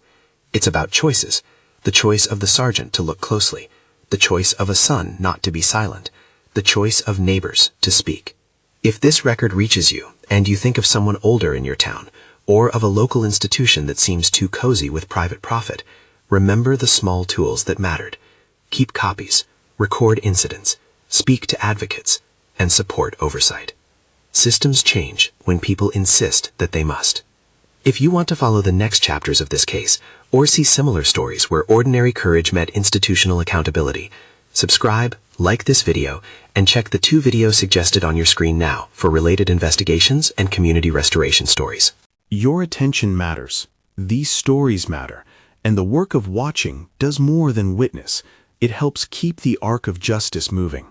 It's about choices: the choice of the sergeant to look closely, the choice of a son not to be silent, the choice of neighbors to speak. If this record reaches you, and you think of someone older in your town, or of a local institution that seems too cozy with private profit, remember the small tools that mattered. Keep copies, record incidents, speak to advocates, and support oversight. Systems change when people insist that they must. If you want to follow the next chapters of this case, or see similar stories where ordinary courage met institutional accountability, subscribe, like this video, and check the 2 videos suggested on your screen now for related investigations and community restoration stories. Your attention matters. These stories matter. And the work of watching does more than witness. It helps keep the arc of justice moving.